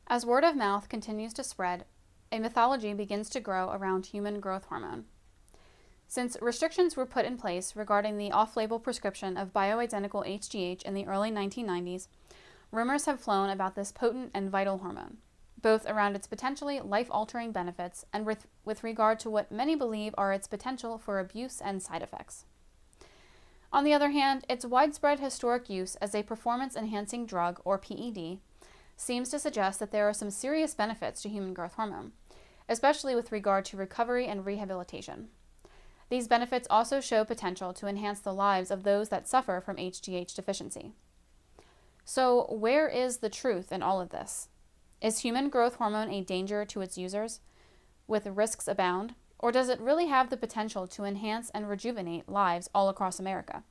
As word of mouth continues to spread, a mythology begins to grow around human growth hormone. Since restrictions were put in place regarding the off-label prescription of bioidentical HGH in the early 1990s, rumors have flown about this potent and vital hormone, both around its potentially life-altering benefits and with regard to what many believe are its potential for abuse and side effects. On the other hand, its widespread historic use as a performance-enhancing drug, or PED, seems to suggest that there are some serious benefits to human growth hormone, especially with regard to recovery and rehabilitation. These benefits also show potential to enhance the lives of those that suffer from HGH deficiency. So, where is the truth in all of this? Is human growth hormone a danger to its users, with risks abound, or does it really have the potential to enhance and rejuvenate lives all across America?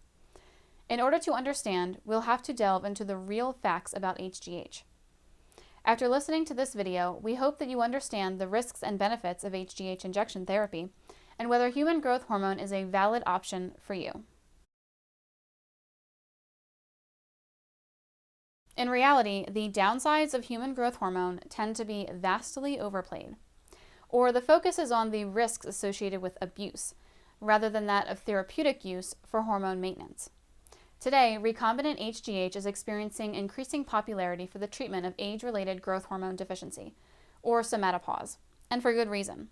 In order to understand, we'll have to delve into the real facts about HGH. After listening to this video, we hope that you understand the risks and benefits of HGH injection therapy and whether human growth hormone is a valid option for you. In reality, the downsides of human growth hormone tend to be vastly overplayed, or the focus is on the risks associated with abuse, rather than that of therapeutic use for hormone maintenance. Today, recombinant HGH is experiencing increasing popularity for the treatment of age-related growth hormone deficiency, or somatopause, and for good reason.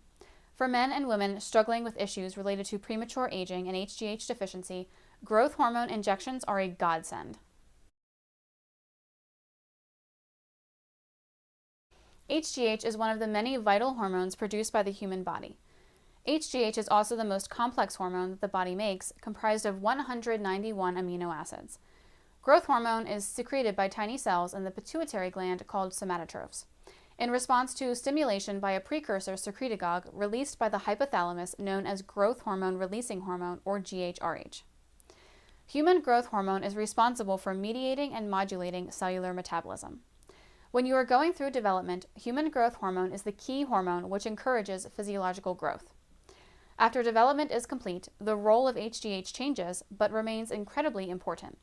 For men and women struggling with issues related to premature aging and HGH deficiency, growth hormone injections are a godsend. HGH is one of the many vital hormones produced by the human body. HGH is also the most complex hormone that the body makes, comprised of 191 amino acids. Growth hormone is secreted by tiny cells in the pituitary gland called somatotrophs, in response to stimulation by a precursor secretagogue released by the hypothalamus known as growth hormone releasing hormone, or GHRH. Human growth hormone is responsible for mediating and modulating cellular metabolism. When you are going through development, human growth hormone is the key hormone which encourages physiological growth. After development is complete, the role of HGH changes, but remains incredibly important.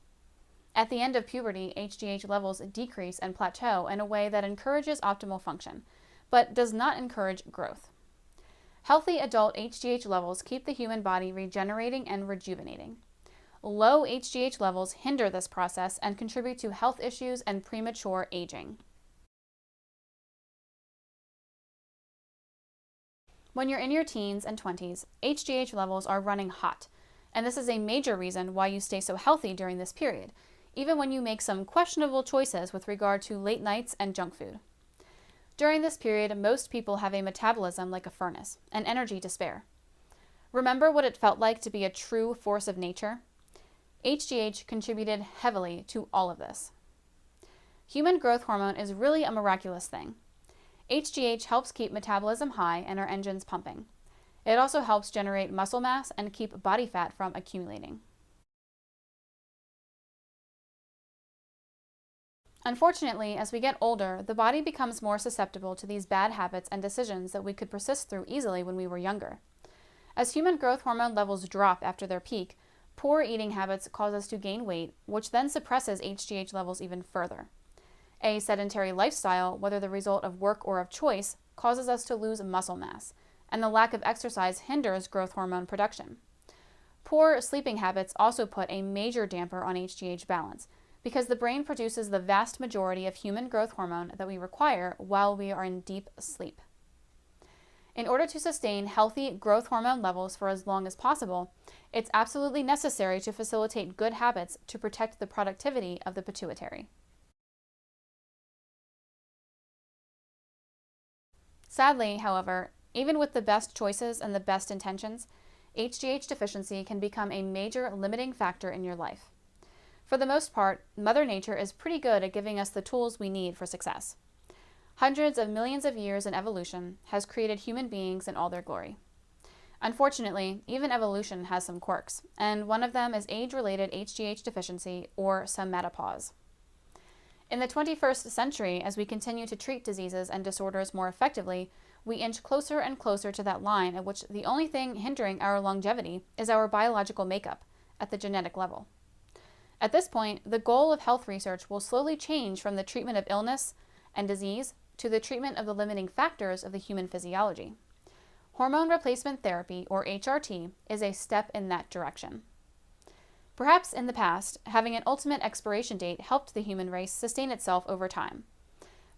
At the end of puberty, HGH levels decrease and plateau in a way that encourages optimal function, but does not encourage growth. Healthy adult HGH levels keep the human body regenerating and rejuvenating. Low HGH levels hinder this process and contribute to health issues and premature aging. When you're in your teens and 20s, HGH levels are running hot, and this is a major reason why you stay so healthy during this period, even when you make some questionable choices with regard to late nights and junk food. During this period, most people have a metabolism like a furnace, and energy to spare. Remember what it felt like to be a true force of nature? HGH contributed heavily to all of this. Human growth hormone is really a miraculous thing. HGH helps keep metabolism high and our engines pumping. It also helps generate muscle mass and keep body fat from accumulating. Unfortunately, as we get older, the body becomes more susceptible to these bad habits and decisions that we could persist through easily when we were younger. As human growth hormone levels drop after their peak, poor eating habits cause us to gain weight, which then suppresses HGH levels even further. A sedentary lifestyle, whether the result of work or of choice, causes us to lose muscle mass, and the lack of exercise hinders growth hormone production. Poor sleeping habits also put a major damper on HGH balance, because the brain produces the vast majority of human growth hormone that we require while we are in deep sleep. In order to sustain healthy growth hormone levels for as long as possible, it's absolutely necessary to facilitate good habits to protect the productivity of the pituitary. Sadly, however, even with the best choices and the best intentions, HGH deficiency can become a major limiting factor in your life. For the most part, Mother Nature is pretty good at giving us the tools we need for success. Hundreds of millions of years in evolution has created human beings in all their glory. Unfortunately, even evolution has some quirks, and one of them is age-related HGH deficiency, or somatopause. In the 21st century, as we continue to treat diseases and disorders more effectively, we inch closer and closer to that line at which the only thing hindering our longevity is our biological makeup at the genetic level. At this point, the goal of health research will slowly change from the treatment of illness and disease to the treatment of the limiting factors of the human physiology. Hormone replacement therapy, or HRT, is a step in that direction. Perhaps in the past, having an ultimate expiration date helped the human race sustain itself over time.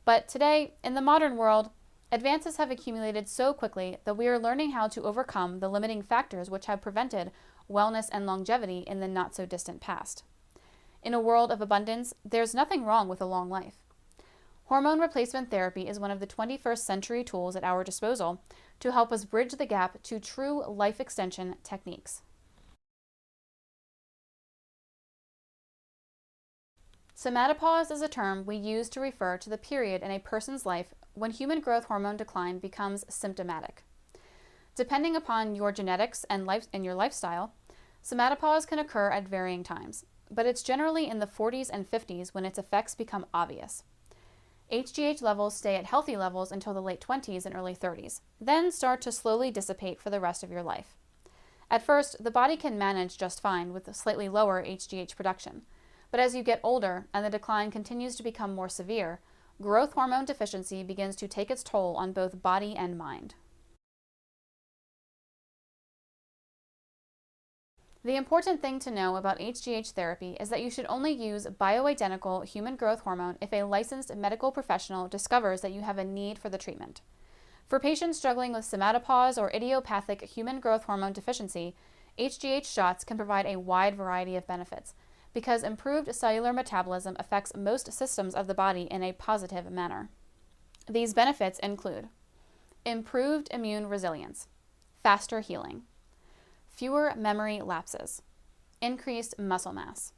But today, in the modern world, advances have accumulated so quickly that we are learning how to overcome the limiting factors which have prevented wellness and longevity in the not-so-distant past. In a world of abundance, there's nothing wrong with a long life. Hormone replacement therapy is one of the 21st century tools at our disposal to help us bridge the gap to true life extension techniques. Somatopause is a term we use to refer to the period in a person's life when human growth hormone decline becomes symptomatic. Depending upon your genetics and your lifestyle, somatopause can occur at varying times, but it's generally in the 40s and 50s when its effects become obvious. HGH levels stay at healthy levels until the late 20s and early 30s, then start to slowly dissipate for the rest of your life. At first, the body can manage just fine with slightly lower HGH production, but as you get older and the decline continues to become more severe, growth hormone deficiency begins to take its toll on both body and mind. The important thing to know about HGH therapy is that you should only use bioidentical human growth hormone if a licensed medical professional discovers that you have a need for the treatment. For patients struggling with somatopause or idiopathic human growth hormone deficiency, HGH shots can provide a wide variety of benefits, because improved cellular metabolism affects most systems of the body in a positive manner. These benefits include improved immune resilience, faster healing, fewer memory lapses, increased muscle mass,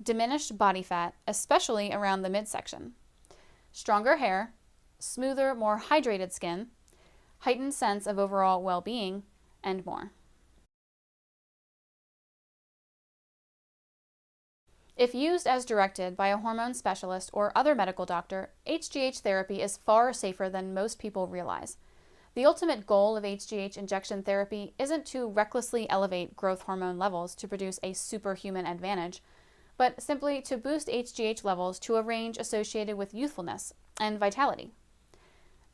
diminished body fat, especially around the midsection, stronger hair, smoother, more hydrated skin, heightened sense of overall well-being, and more. If used as directed by a hormone specialist or other medical doctor, HGH therapy is far safer than most people realize. The ultimate goal of HGH injection therapy isn't to recklessly elevate growth hormone levels to produce a superhuman advantage, but simply to boost HGH levels to a range associated with youthfulness and vitality.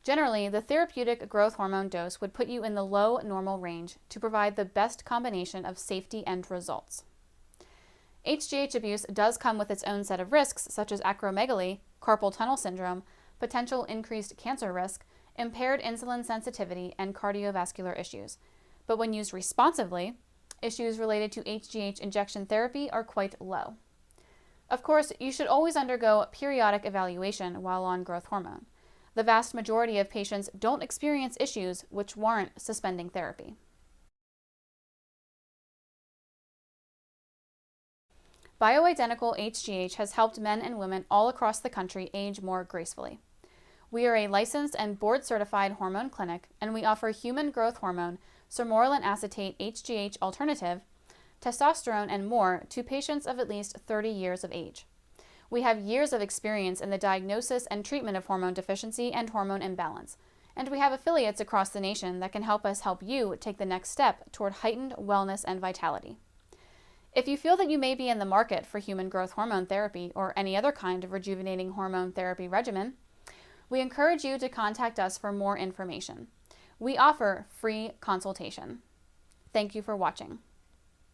Generally, the therapeutic growth hormone dose would put you in the low normal range to provide the best combination of safety and results. HGH abuse does come with its own set of risks, such as acromegaly, carpal tunnel syndrome, potential increased cancer risk, impaired insulin sensitivity, and cardiovascular issues. But when used responsibly, issues related to HGH injection therapy are quite low. Of course, you should always undergo periodic evaluation while on growth hormone. The vast majority of patients don't experience issues which warrant suspending therapy. Bioidentical HGH has helped men and women all across the country age more gracefully. We are a licensed and board-certified hormone clinic, and we offer human growth hormone, sermorelin acetate HGH alternative, testosterone, and more to patients of at least 30 years of age. We have years of experience in the diagnosis and treatment of hormone deficiency and hormone imbalance, and we have affiliates across the nation that can help us help you take the next step toward heightened wellness and vitality. If you feel that you may be in the market for human growth hormone therapy or any other kind of rejuvenating hormone therapy regimen, we encourage you to contact us for more information. We offer free consultation. Thank you for watching.